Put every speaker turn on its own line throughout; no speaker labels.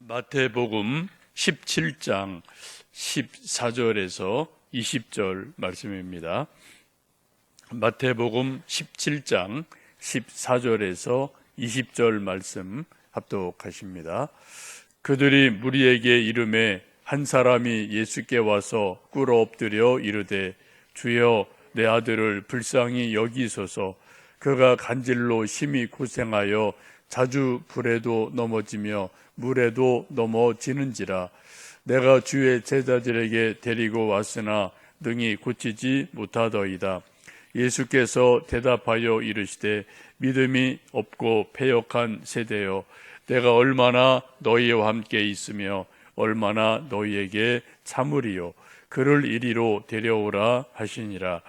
마태복음 17장 14절에서 20절 말씀입니다. 마태복음 17장 14절에서 20절 말씀 합독하십니다. 그들이 무리에게 이르매 한 사람이 예수께 와서 꿇어 엎드려 이르되 주여 내 아들을 불쌍히 여기소서. 그가 간질로 심히 고생하여 자주 불에도 넘어지며 물에도 넘어지는지라. 내가 주의 제자들에게 데리고 왔으나 능히 고치지 못하더이다. 예수께서 대답하여 이르시되 믿음이 없고 패역한 세대여, 내가 얼마나 너희와 함께 있으며 얼마나 너희에게 참으리요. 그를 이리로 데려오라 하시니라.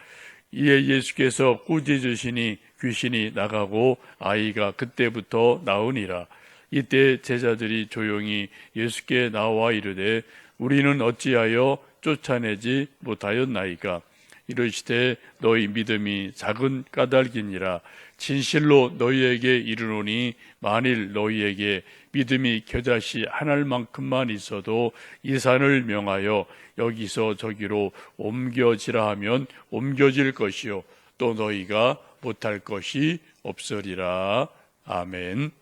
이에 예수께서 꾸짖으시니 귀신이 나가고 아이가 그때부터 나으니라. 이때 제자들이 조용히 예수께 나와 이르되 우리는 어찌하여 쫓아내지 못하였나이까? 이르시되 너희 믿음이 작은 까닭이니라. 진실로 너희에게 이르노니 만일 너희에게 믿음이 겨자씨 한 알만큼만 있어도 이 산을 명하여 여기서 저기로 옮겨지라 하면 옮겨질 것이요 또 너희가 못할 것이 없으리라. 아멘.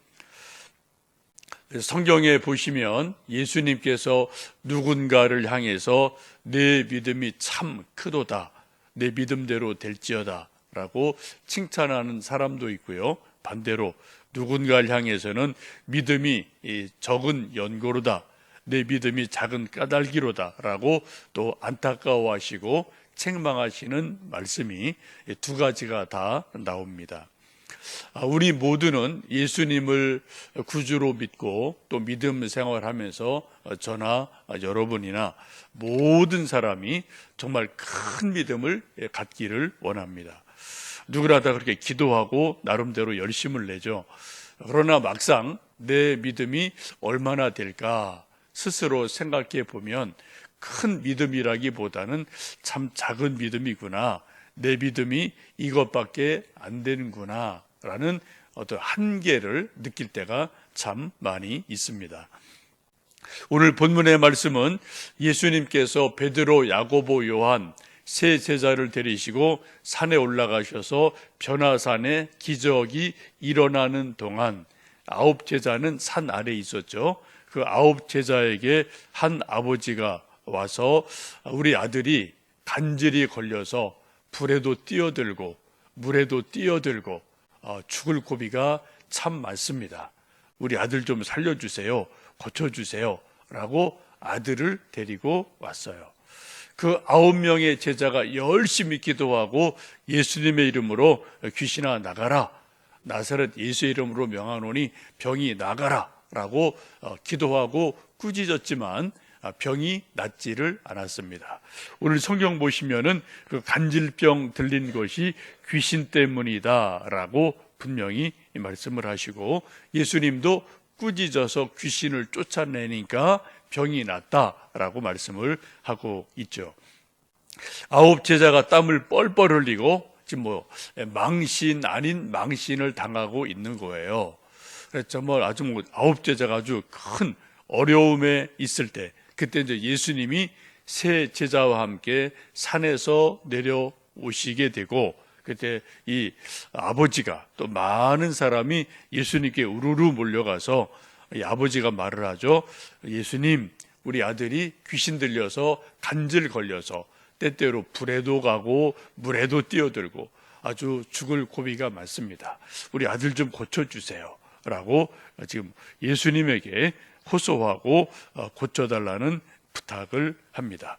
성경에 보시면 예수님께서 누군가를 향해서 내 믿음이 참 크도다, 내 믿음대로 될지어다 라고 칭찬하는 사람도 있고요, 반대로 누군가를 향해서는 믿음이 적은 연고로다, 내 믿음이 작은 까닭이로다 라고 또 안타까워하시고 책망하시는 말씀이 두 가지가 다 나옵니다. 우리 모두는 예수님을 구주로 믿고 또 믿음 생활하면서 저나 여러분이나 모든 사람이 정말 큰 믿음을 갖기를 원합니다. 누구나 다 그렇게 기도하고 나름대로 열심을 내죠. 그러나 막상 내 믿음이 얼마나 될까 스스로 생각해 보면 큰 믿음이라기보다는 참 작은 믿음이구나, 내 믿음이 이것밖에 안 되는구나 라는 어떤 한계를 느낄 때가 참 많이 있습니다. 오늘 본문의 말씀은 예수님께서 베드로, 야고보, 요한 세 제자를 데리시고 산에 올라가셔서 변화산에 기적이 일어나는 동안 9 제자는 산 아래에 있었죠. 그 9 제자에게 한 아버지가 와서 우리 아들이 간질이 걸려서 불에도 뛰어들고 물에도 뛰어들고 죽을 고비가 참 많습니다. 우리 아들 좀 살려주세요, 고쳐주세요 라고 아들을 데리고 왔어요. 그 9명의 제자가 열심히 기도하고 예수님의 이름으로 귀신아 나가라, 나사렛 예수의 이름으로 명하노니 병이 나가라 라고 기도하고 꾸짖었지만 병이 낫지를 않았습니다. 오늘 성경 보시면은 그 간질병 들린 것이 귀신 때문이다 라고 분명히 말씀을 하시고, 예수님도 꾸짖어서 귀신을 쫓아내니까 병이 낫다라고 말씀을 하고 있죠. 9 제자가 땀을 뻘뻘 흘리고 지금 망신 아닌 망신을 당하고 있는 거예요. 그래서 정말 아주 9 제자가 아주 큰 어려움에 있을 때, 그때 이제 예수님이 세 제자와 함께 산에서 내려오시게 되고, 그때 이 아버지가 또 많은 사람이 예수님께 우르르 몰려가서 이 아버지가 말을 하죠. 예수님, 우리 아들이 귀신 들려서 간질 걸려서 때때로 불에도 가고 물에도 뛰어들고 아주 죽을 고비가 많습니다. 우리 아들 좀 고쳐주세요 라고 지금 예수님에게 호소하고 고쳐달라는 부탁을 합니다.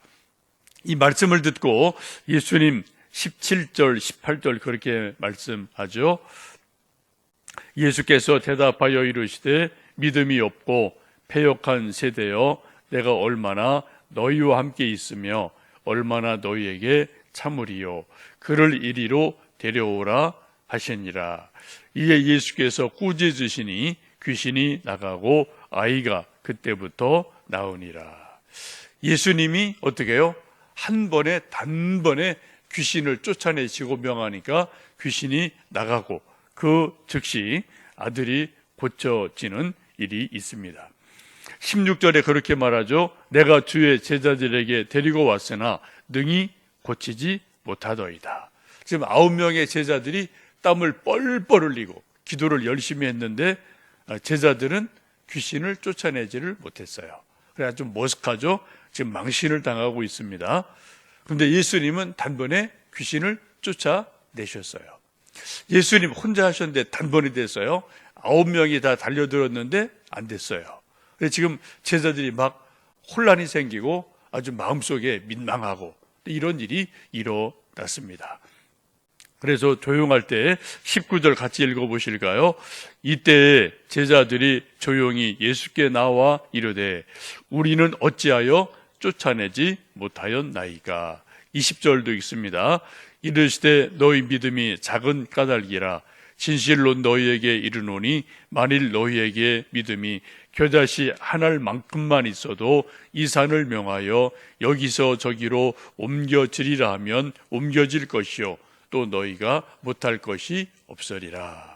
이 말씀을 듣고 예수님 17절, 18절 그렇게 말씀하죠. 예수께서 대답하여 이르시되 믿음이 없고 패역한 세대여, 내가 얼마나 너희와 함께 있으며 얼마나 너희에게 참으리요. 그를 이리로 데려오라 하시니라. 이에 예수께서 꾸짖으시니 귀신이 나가고 아이가 그때부터 나으니라. 예수님이 어떻게 해요? 한 번에 단번에 귀신을 쫓아내시고 명하니까 귀신이 나가고 그 즉시 아들이 고쳐지는 일이 있습니다. 16절에 그렇게 말하죠. 내가 주의 제자들에게 데리고 왔으나 능히 고치지 못하더이다. 지금 9명의 제자들이 땀을 뻘뻘 흘리고 기도를 열심히 했는데 제자들은 귀신을 쫓아내지를 못했어요. 그래서 좀 머쓱하죠. 지금 망신을 당하고 있습니다. 그런데 예수님은 단번에 귀신을 쫓아내셨어요. 예수님 혼자 하셨는데 단번에 됐어요. 9명이 다 달려들었는데 안 됐어요. 그래서 지금 제자들이 막 혼란이 생기고 아주 마음속에 민망하고 이런 일이 일어났습니다. 그래서 조용할 때 19절 같이 읽어보실까요? 이때 제자들이 조용히 예수께 나와 이르되 우리는 어찌하여 쫓아내지 못하였나이까. 20절도 있습니다. 이르시되 너희 믿음이 작은 까닭이라. 진실로 너희에게 이르노니 만일 너희에게 믿음이 겨자씨 한 알만큼만 있어도 이 산을 명하여 여기서 저기로 옮겨지리라 하면 옮겨질 것이요 또 너희가 못할 것이 없으리라.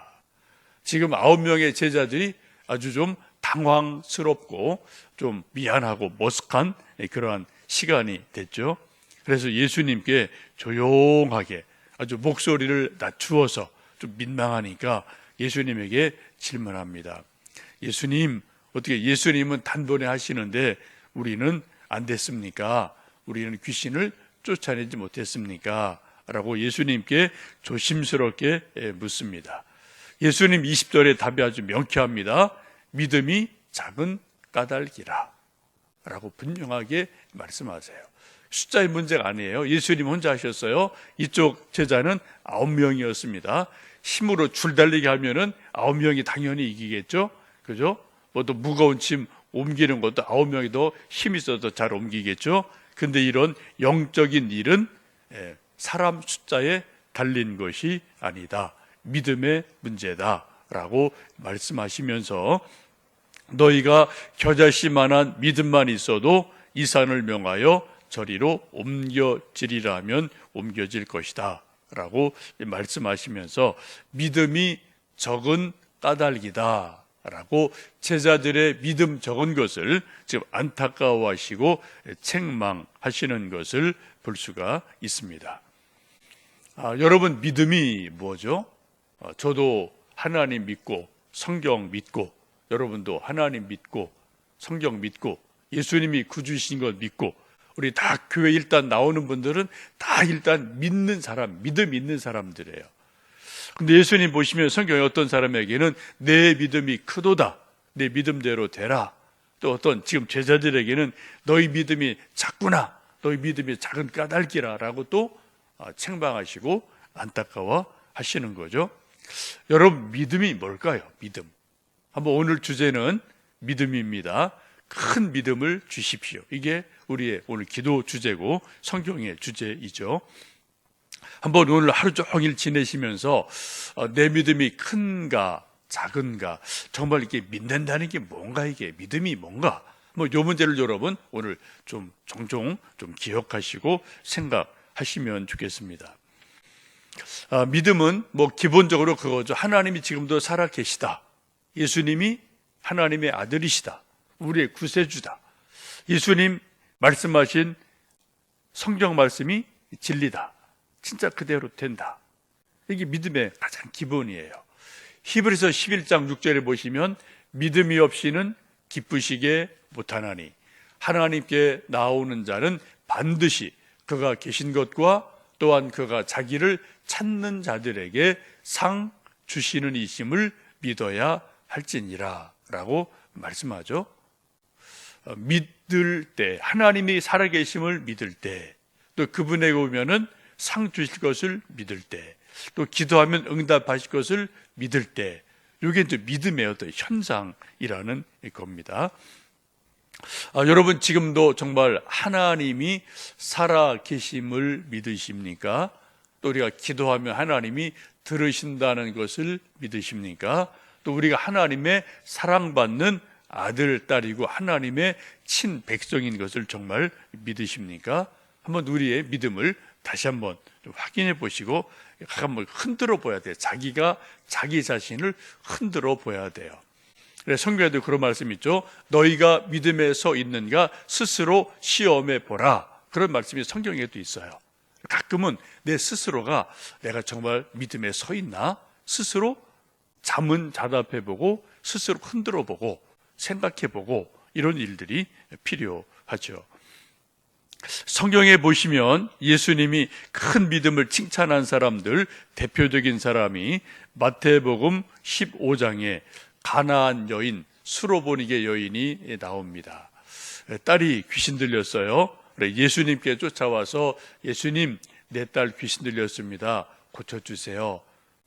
지금 9명의 제자들이 아주 좀 당황스럽고 좀 미안하고 머쓱한 그러한 시간이 됐죠. 그래서 예수님께 조용하게 아주 목소리를 낮추어서 좀 민망하니까 예수님에게 질문합니다. 예수님, 어떻게 예수님은 단번에 하시는데 우리는 안 됐습니까? 우리는 귀신을 쫓아내지 못했습니까? 라고 예수님께 조심스럽게 묻습니다. 예수님 20절의 답이 아주 명쾌합니다. 믿음이 작은 까닭이라 라고 분명하게 말씀하세요. 숫자의 문제가 아니에요. 예수님 혼자 하셨어요. 이쪽 제자는 9명이었습니다. 힘으로 줄 달리게 하면은 9명이 당연히 이기겠죠. 그죠? 뭐 또 무거운 짐 옮기는 것도 9명이 더 힘이 있어서 잘 옮기겠죠. 근데 이런 영적인 일은 사람 숫자에 달린 것이 아니다. 믿음의 문제다. 라고 말씀하시면서 너희가 겨자씨만한 믿음만 있어도 이 산을 명하여 저리로 옮겨지리라 하면 옮겨질 것이다. 라고 말씀하시면서 믿음이 적은 까닭이다. 라고 제자들의 믿음 적은 것을 지금 안타까워하시고 책망하시는 것을 볼 수가 있습니다. 여러분 믿음이 뭐죠? 저도 하나님 믿고 성경 믿고 여러분도 하나님 믿고 성경 믿고 예수님이 구주이신 것 믿고 우리 다 교회 일단 나오는 분들은 다 일단 믿는 사람, 믿음 있는 사람들이에요. 근데 예수님 보시면 성경에 어떤 사람에게는 내 믿음이 크도다, 내 믿음대로 되라. 또 어떤 지금 제자들에게는 너희 믿음이 작구나, 너희 믿음이 작은 까닭이라 라고 또 책망하시고 안타까워 하시는 거죠. 여러분 믿음이 뭘까요? 믿음. 한번 오늘 주제는 믿음입니다. 큰 믿음을 주십시오. 이게 우리의 오늘 기도 주제고 성경의 주제이죠. 한번 오늘 하루 종일 지내시면서 내 믿음이 큰가 작은가 정말 이렇게 믿는다는 게 뭔가 이게 믿음이 뭔가 뭐 요 문제를 여러분 오늘 좀 종종 좀 기억하시고 생각하시면 좋겠습니다. 믿음은 뭐 기본적으로 그거죠. 하나님이 지금도 살아 계시다. 예수님이 하나님의 아들이시다. 우리의 구세주다. 예수님 말씀하신 성경 말씀이 진리다. 진짜 그대로 된다. 이게 믿음의 가장 기본이에요. 히브리서 11장 6절에 보시면 믿음이 없이는 기쁘시게 못하나니 하나님께 나오는 자는 반드시 그가 계신 것과 또한 그가 자기를 찾는 자들에게 상 주시는 이심을 믿어야 할지니라 라고 말씀하죠. 믿을 때 하나님이 살아계심을 믿을 때 또 그분에게 오면은 상 주실 것을 믿을 때 또 기도하면 응답하실 것을 믿을 때 이게 이제 믿음의 어떤 현상이라는 겁니다. 여러분 지금도 정말 하나님이 살아계심을 믿으십니까? 또 우리가 기도하면 하나님이 들으신다는 것을 믿으십니까? 또 우리가 하나님의 사랑받는 아들, 딸이고 하나님의 친백성인 것을 정말 믿으십니까? 한번 우리의 믿음을 다시 한번 좀 확인해 보시고 한번 흔들어 봐야 돼요. 자기가 자기 자신을 흔들어 봐야 돼요. 성경에도 그런 말씀이 있죠. 너희가 믿음에 서 있는가 스스로 시험해 보라. 그런 말씀이 성경에도 있어요. 가끔은 내 스스로가 내가 정말 믿음에 서 있나? 스스로 자문자답해보고 스스로 흔들어보고 생각해보고 이런 일들이 필요하죠. 성경에 보시면 예수님이 큰 믿음을 칭찬한 사람들 대표적인 사람이 마태복음 15장에 가나안 여인 수로보니게 여인이 나옵니다. 딸이 귀신 들렸어요. 예수님께 쫓아와서 예수님, 내 딸 귀신 들렸습니다. 고쳐주세요.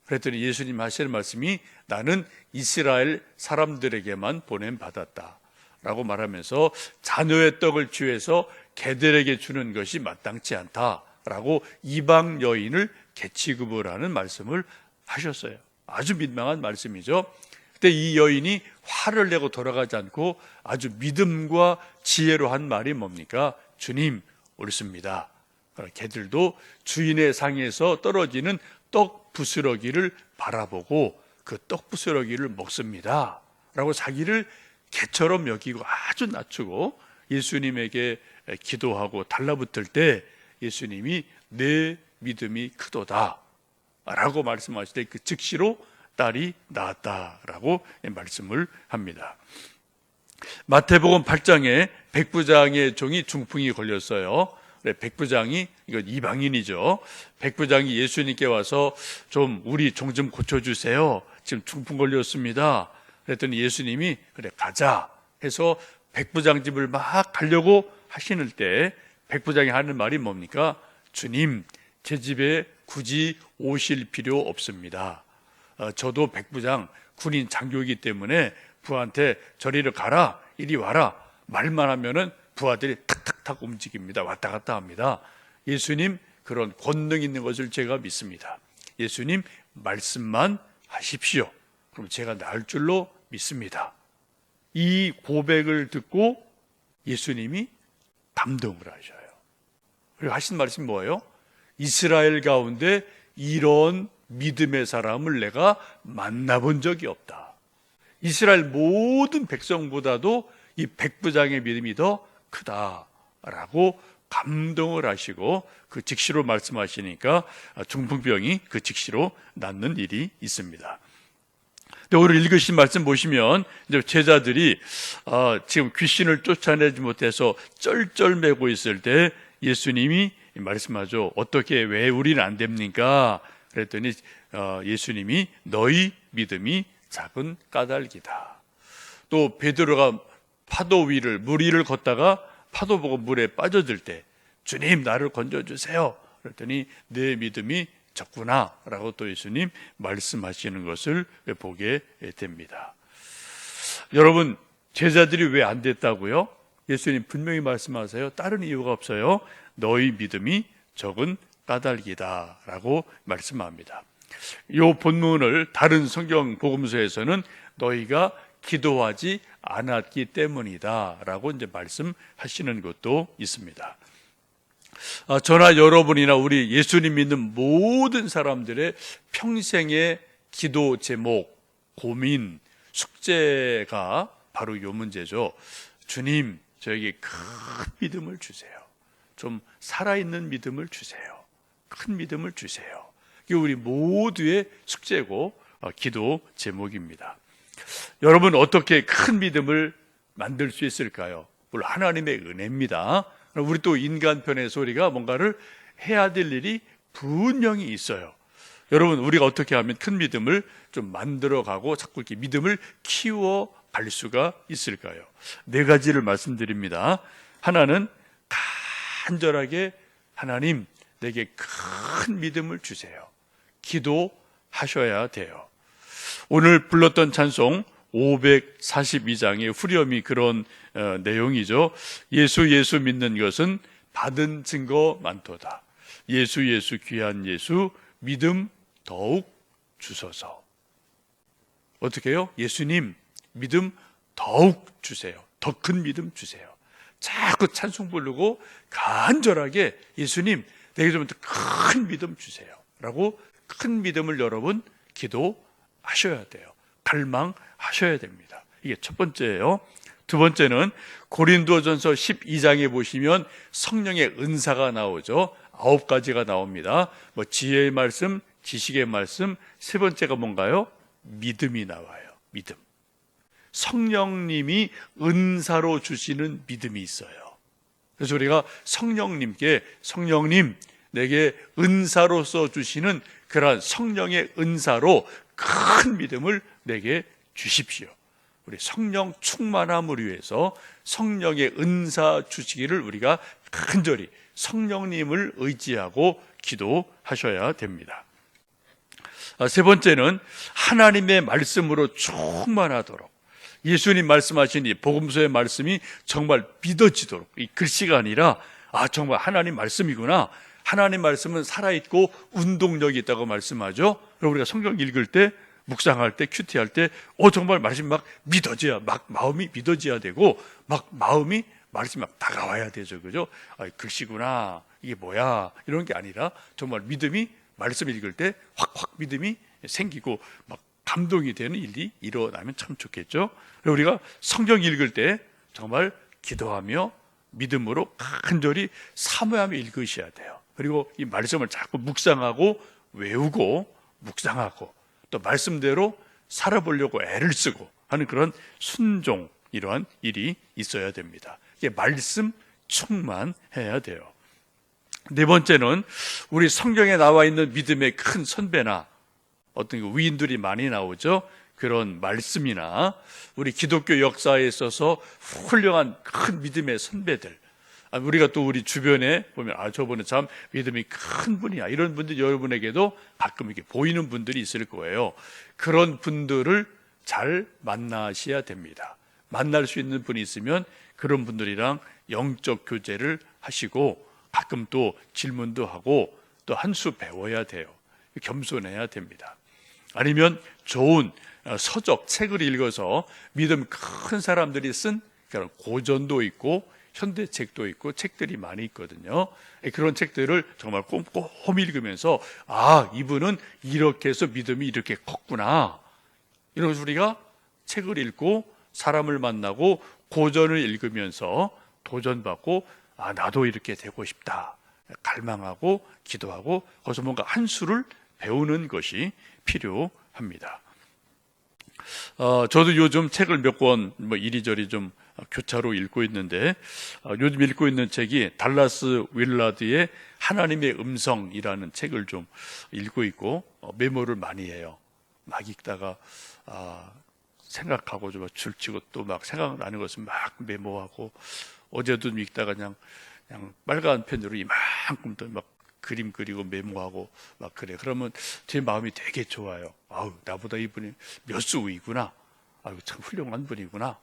그랬더니 예수님 하시는 말씀이 나는 이스라엘 사람들에게만 보냄받았다 라고 말하면서 자녀의 떡을 취해서 개들에게 주는 것이 마땅치 않다라고 이방 여인을 개취급을 하는 말씀을 하셨어요. 아주 민망한 말씀이죠. 그때 이 여인이 화를 내고 돌아가지 않고 아주 믿음과 지혜로 한 말이 뭡니까? 주님, 옳습니다. 개들도 주인의 상에서 떨어지는 떡 부스러기를 바라보고 그 떡 부스러기를 먹습니다 라고 자기를 개처럼 여기고 아주 낮추고 예수님에게 기도하고 달라붙을 때 예수님이 내 믿음이 크도다 라고 말씀하실 때 그 즉시로 딸이 나았다라고 말씀을 합니다. 마태복음 8장에 백부장의 종이 중풍이 걸렸어요. 백부장이, 이건 이방인이죠. 백부장이 예수님께 와서 좀 우리 종 좀 고쳐주세요. 지금 중풍 걸렸습니다. 그랬더니 예수님이 그래 가자 해서 백부장 집을 막 가려고 하시는 때 백부장이 하는 말이 뭡니까? 주님, 제 집에 굳이 오실 필요 없습니다. 저도 백부장 군인 장교이기 때문에 부하한테 저리를 가라, 이리 와라 말만 하면은 부하들이 탁탁탁 움직입니다. 왔다 갔다 합니다. 예수님 그런 권능 있는 것을 제가 믿습니다. 예수님 말씀만 하십시오. 그럼 제가 나을 줄로 믿습니다. 이 고백을 듣고 예수님이 감동을 하셔요. 그리고 하신 말씀이 뭐예요? 이스라엘 가운데 이런 믿음의 사람을 내가 만나본 적이 없다. 이스라엘 모든 백성보다도 이 백부장의 믿음이 더 크다라고 감동을 하시고 그 즉시로 말씀하시니까 중풍병이 그 즉시로 낫는 일이 있습니다. 근데 오늘 읽으신 말씀 보시면 이제 제자들이 지금 귀신을 쫓아내지 못해서 쩔쩔매고 있을 때 예수님이 말씀하죠. 어떻게 왜 우리는 안 됩니까? 그랬더니 예수님이 너희 믿음이 작은 까닭이다. 또 베드로가 파도 위를 물 위를 걷다가 파도 보고 물에 빠져들 때 주님 나를 건져주세요. 그랬더니 내 믿음이 적구나 라고 또 예수님 말씀하시는 것을 보게 됩니다. 여러분 제자들이 왜 안 됐다고요? 예수님 분명히 말씀하세요. 다른 이유가 없어요. 너희 믿음이 적은 까닭이다 라고 말씀합니다. 이 본문을 다른 성경 복음서에서는 너희가 기도하지 않았기 때문이다 라고 이제 말씀하시는 것도 있습니다. 저나 여러분이나 우리 예수님 믿는 모든 사람들의 평생의 기도 제목, 고민, 숙제가 바로 이 문제죠. 주님, 저에게 큰 믿음을 주세요. 좀 살아있는 믿음을 주세요. 큰 믿음을 주세요. 이게 우리 모두의 숙제고 기도 제목입니다. 여러분 어떻게 큰 믿음을 만들 수 있을까요? 물론 하나님의 은혜입니다. 우리 또 인간편의 소리가 뭔가를 해야 될 일이 분명히 있어요. 여러분 우리가 어떻게 하면 큰 믿음을 좀 만들어가고 자꾸 이렇게 믿음을 키워갈 수가 있을까요? 4가지를 말씀드립니다. 하나는 간절하게 하나님 내게 큰 믿음을 주세요. 기도하셔야 돼요. 오늘 불렀던 찬송 542장의 후렴이 그런 내용이죠. 예수 예수 믿는 것은 받은 증거 많도다. 예수 예수 귀한 예수 믿음 더욱 주소서. 어떻게 해요? 예수님 믿음 더욱 주세요. 더 큰 믿음 주세요. 자꾸 찬송 부르고 간절하게 예수님 내게 좀 더 큰 믿음 주세요 라고 큰 믿음을 여러분 기도하셔야 돼요. 갈망하셔야 됩니다. 이게 첫 번째예요. 두 번째는 고린도전서 12장에 보시면 성령의 은사가 나오죠. 9가지가 나옵니다. 지혜의 말씀, 지식의 말씀, 세 번째가 뭔가요? 믿음이 나와요. 믿음. 성령님이 은사로 주시는 믿음이 있어요. 그래서 우리가 성령님께 성령님 내게 은사로서 주시는 그러한 성령의 은사로 큰 믿음을 내게 주십시오. 우리 성령 충만함을 위해서 성령의 은사 주시기를 우리가 간절히 성령님을 의지하고 기도하셔야 됩니다. 세 번째는 하나님의 말씀으로 충만하도록, 예수님 말씀하신 이 복음서의 말씀이 정말 믿어지도록, 이 글씨가 아니라 정말 하나님 말씀이구나, 하나님 말씀은 살아있고 운동력이 있다고 말씀하죠. 그리고 우리가 성경 읽을 때, 묵상할 때, 큐티할 때 정말 말씀이 막 믿어져야, 막 마음이 믿어져야 되고, 막 마음이 말씀이 막 다가와야 되죠. 그죠? 글씨구나, 이게 뭐야, 이런 게 아니라 정말 믿음이, 말씀 읽을 때 확 믿음이 생기고 막 감동이 되는 일이 일어나면 참 좋겠죠. 우리가 성경 읽을 때 정말 기도하며 믿음으로 간절히 사모하며 읽으셔야 돼요. 그리고 이 말씀을 자꾸 묵상하고 외우고 묵상하고 또 말씀대로 살아보려고 애를 쓰고 하는 그런 순종, 이러한 일이 있어야 됩니다. 이게 말씀 충만해야 돼요. 네 번째는 우리 성경에 나와 있는 믿음의 큰 선배나 어떤 위인들이 많이 나오죠. 그런 말씀이나 우리 기독교 역사에 있어서 훌륭한 큰 믿음의 선배들, 우리가 또 우리 주변에 보면 저분은 참 믿음이 큰 분이야, 이런 분들 여러분에게도 가끔 이렇게 보이는 분들이 있을 거예요. 그런 분들을 잘 만나셔야 됩니다. 만날 수 있는 분이 있으면 그런 분들이랑 영적 교제를 하시고 가끔 또 질문도 하고 또 한 수 배워야 돼요. 겸손해야 됩니다. 아니면 좋은 서적, 책을 읽어서 믿음 큰 사람들이 쓴 그런 고전도 있고 현대책도 있고 책들이 많이 있거든요. 그런 책들을 정말 꼼꼼히 읽으면서 이분은 이렇게 해서 믿음이 이렇게 컸구나, 이러면서 우리가 책을 읽고 사람을 만나고 고전을 읽으면서 도전받고 나도 이렇게 되고 싶다, 갈망하고 기도하고 거기서 뭔가 한 수를 배우는 것이 필요합니다. 저도 요즘 책을 몇 권 이리저리 좀 교차로 읽고 있는데, 요즘 읽고 있는 책이 달라스 윌라드의 하나님의 음성이라는 책을 좀 읽고 있고, 메모를 많이 해요. 막 읽다가 생각하고 좀 줄치고 또 막 생각나는 것을 막 메모하고, 어제도 읽다가 그냥 빨간 펜으로 이만큼 또 막 그림 그리고 메모하고 막 그래. 그러면 제 마음이 되게 좋아요. 나보다 이분이 몇 수 위구나. 참 훌륭한 분이구나.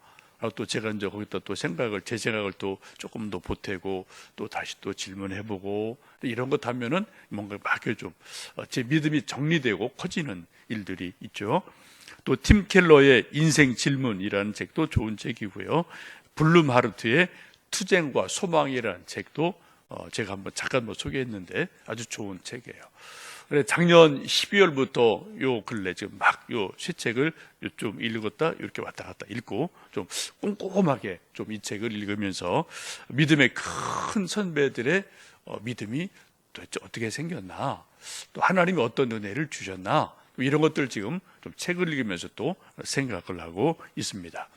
또 제가 이제 거기다 또 제 생각을 또 조금 더 보태고 또 다시 또 질문해보고 이런 것 하면은 뭔가 막 좀 제 믿음이 정리되고 커지는 일들이 있죠. 또 팀 켈러의 인생 질문이라는 책도 좋은 책이고요. 블룸하르트의 투쟁과 소망이라는 책도 제가 잠깐 소개했는데 아주 좋은 책이에요. 그래, 작년 12월부터 요 근래 지금 막 요 새 책을 좀 읽었다 이렇게 왔다 갔다 읽고 좀 꼼꼼하게 좀 이 책을 읽으면서 믿음의 큰 선배들의 믿음이 도대체 어떻게 생겼나, 또 하나님이 어떤 은혜를 주셨나, 이런 것들 지금 좀 책을 읽으면서 또 생각을 하고 있습니다.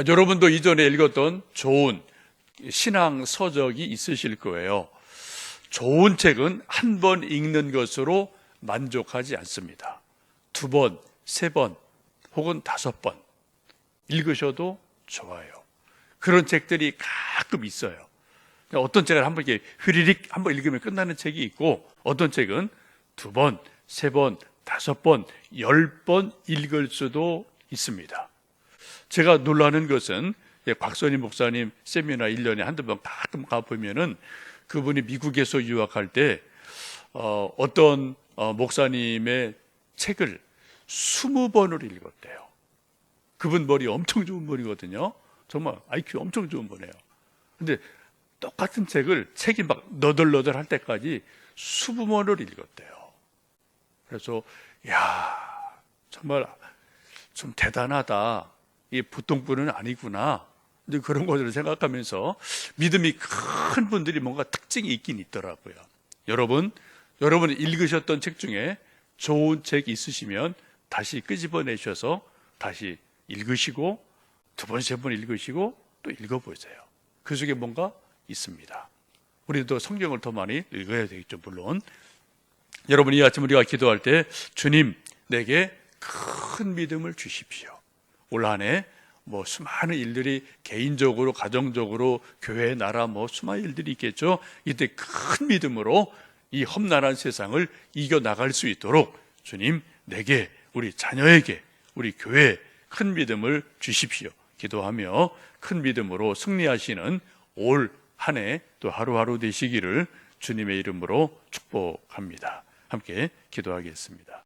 여러분도 이전에 읽었던 좋은 신앙 서적이 있으실 거예요. 좋은 책은 한 번 읽는 것으로 만족하지 않습니다. 2번, 3번, 혹은 5번 읽으셔도 좋아요. 그런 책들이 가끔 있어요. 어떤 책을 한번 이렇게 휘리릭 한번 읽으면 끝나는 책이 있고, 어떤 책은 2번, 3번, 5번, 10번 읽을 수도 있습니다. 제가 놀라는 것은 곽선희 목사님 세미나 1년에 한두 번 가끔 가보면은 그분이 미국에서 유학할 때 어떤 목사님의 책을 20번을 읽었대요. 그분 머리 엄청 좋은 분이거든요. 정말 IQ 엄청 좋은 분이에요. 근데 똑같은 책이 막 너덜너덜할 때까지 20번을 읽었대요. 그래서 정말 좀 대단하다. 이 보통분은 아니구나. 이제 그런 것을 생각하면서 믿음이 큰 분들이 뭔가 특징이 있긴 있더라고요. 여러분이 읽으셨던 책 중에 좋은 책 있으시면 다시 끄집어내셔서 다시 읽으시고 두 번, 세 번 읽으시고 또 읽어보세요. 그 속에 뭔가 있습니다. 우리도 성경을 더 많이 읽어야 되겠죠, 물론. 여러분, 이 아침 우리가 기도할 때 주님, 내게 큰 믿음을 주십시오. 올 한 해 수많은 일들이 개인적으로, 가정적으로, 교회, 나라 수많은 일들이 있겠죠. 이때 큰 믿음으로 이 험난한 세상을 이겨나갈 수 있도록 주님, 내게, 우리 자녀에게, 우리 교회에 큰 믿음을 주십시오. 기도하며 큰 믿음으로 승리하시는 올 한 해 또 하루하루 되시기를 주님의 이름으로 축복합니다. 함께 기도하겠습니다.